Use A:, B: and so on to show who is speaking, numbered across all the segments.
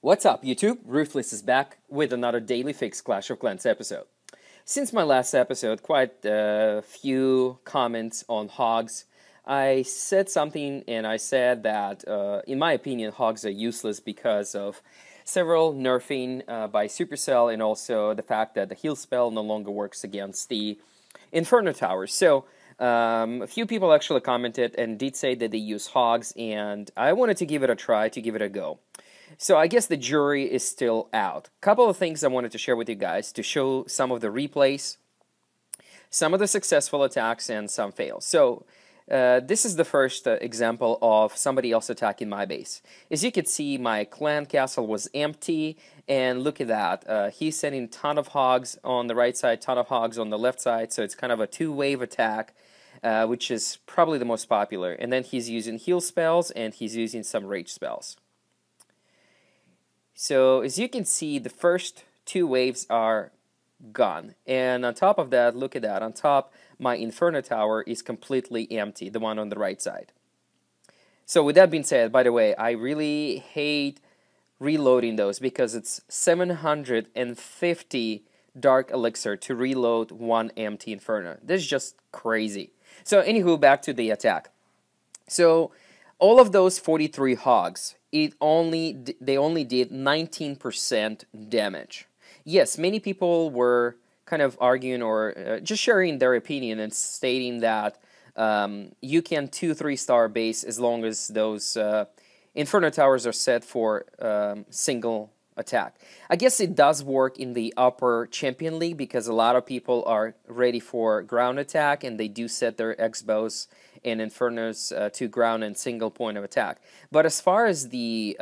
A: What's up, YouTube? Ruthless is back with another Daily Fix Clash of Clans episode. Since my last episode, quite a few comments on Hogs. I said something and I said that, in my opinion, Hogs are useless because of several nerfing by Supercell and also the fact that the heal spell no longer works against the Inferno Towers. So, a few people actually commented and did say that they use Hogs, and I wanted to give it a try, to give it a go. So I guess the jury is still out. Couple of things I wanted to share with you guys to show some of the replays, some of the successful attacks, and some fails. So this is the first example of somebody else attacking my base. As you can see, my clan castle was empty, and look at that. He's sending a ton of hogs on the right side, ton of hogs on the left side, so it's kind of a two-wave attack, which is probably the most popular. And then he's using heal spells, and he's using some rage spells. So as you can see, the first two waves are gone. And on top of that, look at that. On top, my Inferno Tower is completely empty, the one on the right side. So with that being said, by the way, I really hate reloading those because it's 750 Dark Elixir to reload one empty Inferno. This is just crazy. So anywho, back to the attack. So all of those 43 hogs, they only did 19% damage. Yes, many people were kind of arguing or just sharing their opinion and stating that you can 2-3 star base as long as those Inferno Towers are set for single attack. I guess it does work in the upper Champion League because a lot of people are ready for ground attack and they do set their X-Bows and Infernos to ground and single point of attack. But as far as the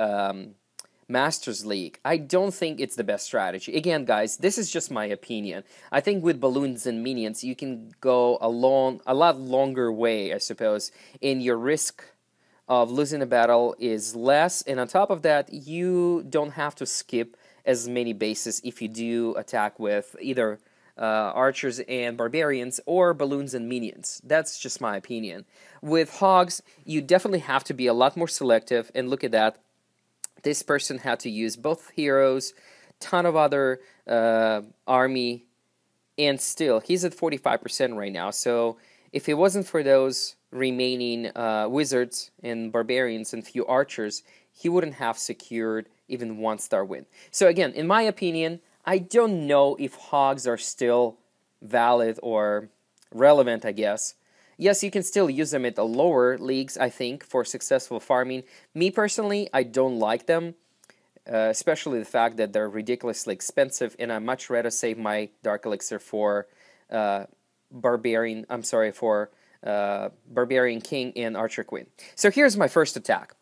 A: Masters League, I don't think it's the best strategy. Again, guys, this is just my opinion. I think with balloons and minions, you can go a lot longer way, I suppose, and your risk of losing a battle is less, and on top of that, you don't have to skip as many bases if you do attack with either archers and barbarians or balloons and minions. That's just my opinion. With hogs, you definitely have to be a lot more selective, and look at that. This person had to use both heroes, ton of other army, and still, he's at 45% right now, so if it wasn't for those remaining wizards and barbarians and few archers, he wouldn't have secured even 1-star win. So again, in my opinion, I don't know if hogs are still valid or relevant, I guess. Yes, you can still use them at the lower leagues, I think, for successful farming. Me personally, I don't like them, especially the fact that they're ridiculously expensive, and I'd much rather save my Dark Elixir for Barbarian King and Archer Queen. So here's my first attack.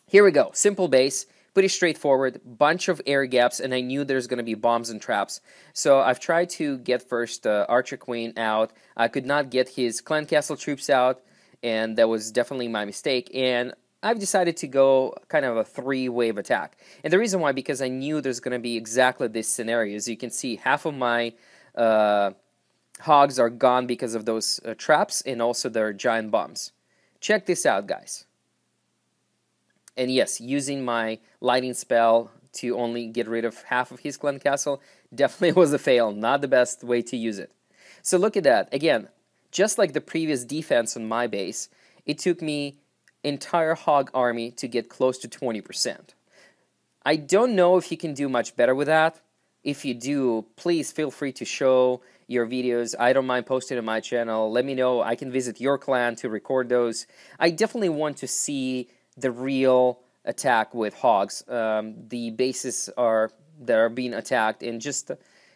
A: Here we go. Simple base, pretty straightforward, bunch of air gaps, and I knew there's going to be bombs and traps. So I've tried to get first Archer Queen out. I could not get his clan castle troops out, and that was definitely my mistake. And I've decided to go kind of a 3-wave attack. And the reason why, because I knew there's going to be exactly this scenario. As you can see, half of my hogs are gone because of those traps and also their giant bombs. Check this out, guys. And yes, using my lightning spell to only get rid of half of his clan castle definitely was a fail, not the best way to use it. So look at that. Again, just like the previous defense on my base, it took me entire hog army to get close to 20%. I don't know if you can do much better with that. If you do, please feel free to show your videos. I don't mind posting on my channel. Let me know. I can visit your clan to record those. I definitely want to see the real attack with hogs. The bases that are being attacked, and just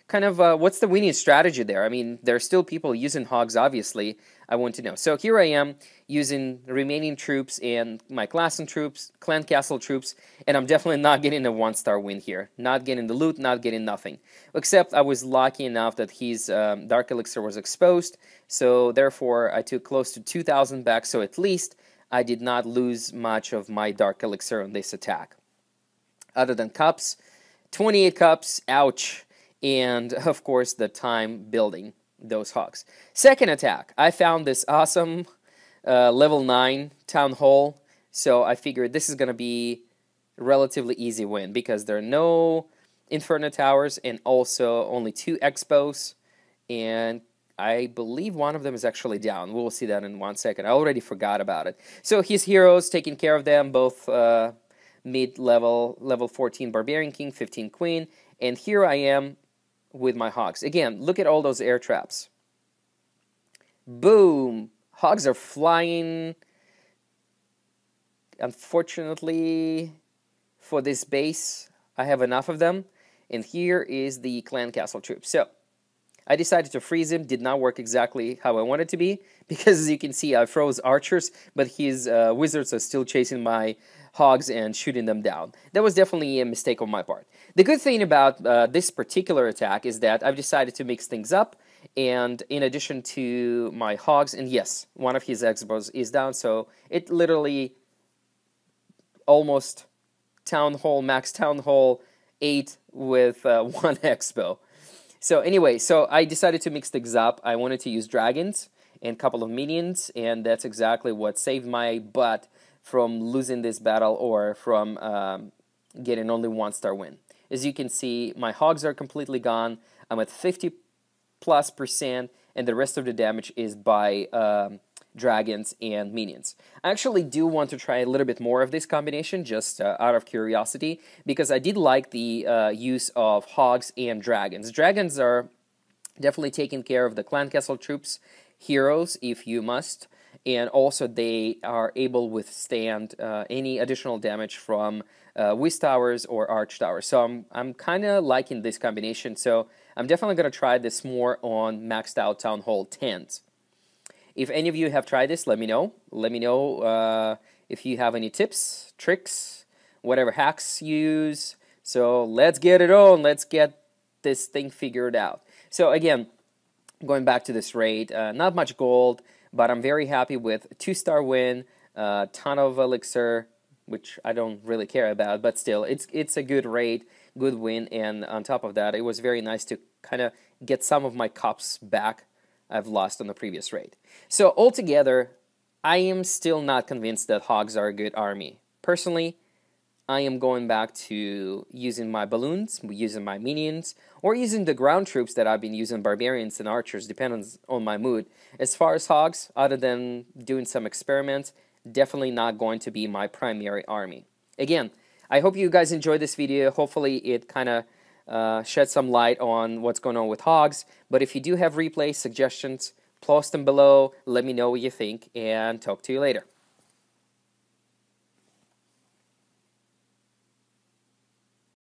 A: kind of what's the winning strategy there? I mean, there are still people using hogs, obviously. I want to know. So here I am using the remaining troops and my clan castle troops, and I'm definitely not getting a 1-star win here. Not getting the loot, not getting nothing. Except I was lucky enough that his Dark Elixir was exposed, so therefore I took close to 2,000 back, so at least I did not lose much of my Dark Elixir on this attack. Other than cups, 28 cups, ouch, and of course the time building those hogs. Second attack, I found this awesome level 9 town hall, so I figured this is going to be relatively easy win because there are no Inferno Towers and also only 2 Expos, and I believe one of them is actually down. We'll see that in 1 second. I already forgot about it. So his heroes taking care of them, both mid-level, level 14 Barbarian King, 15 Queen, and here I am with my Hogs. Again, look at all those air traps. Boom! Hogs are flying. Unfortunately, for this base, I have enough of them. And here is the clan castle troops. So, I decided to freeze him. Did not work exactly how I wanted to be. Because as you can see, I froze archers, but his wizards are still chasing my Hogs and shooting them down. That was definitely a mistake on my part. The good thing about this particular attack is that I've decided to mix things up. And in addition to my Hogs, and yes, one of his Expos is down, so it literally almost max Town Hall 8 with 1 Expo. So anyway, so I decided to mix things up. I wanted to use dragons and a couple of minions, and that's exactly what saved my butt from losing this battle or from getting only 1-star win. As you can see, my Hogs are completely gone. I'm at 50+%, and the rest of the damage is by dragons and minions. I actually do want to try a little bit more of this combination, just out of curiosity, because I did like the use of Hogs and dragons. Dragons are definitely taking care of the clan castle troops, heroes if you must, and also they are able to withstand any additional damage from Whiz Towers or Arch Towers. So I'm kind of liking this combination, so I'm definitely going to try this more on maxed out Town Hall 10s. If any of you have tried this, let me know. Let me know if you have any tips, tricks, whatever hacks you use. So let's get it on. Let's get this thing figured out. So again, going back to this raid, not much gold, but I'm very happy with 2-star win, ton of elixir, which I don't really care about, but still, it's a good raid, good win, and on top of that, it was very nice to kind of get some of my cups back I've lost on the previous raid. So altogether, I am still not convinced that Hogs are a good army. Personally, I am going back to using my balloons, using my minions, or using the ground troops that I've been using, barbarians and archers, depending on my mood. As far as Hogs, other than doing some experiments, definitely not going to be my primary army. Again, I hope you guys enjoyed this video. Hopefully it kind of shed some light on what's going on with Hogs. But if you do have replay suggestions, post them below. Let me know what you think, and talk to you later.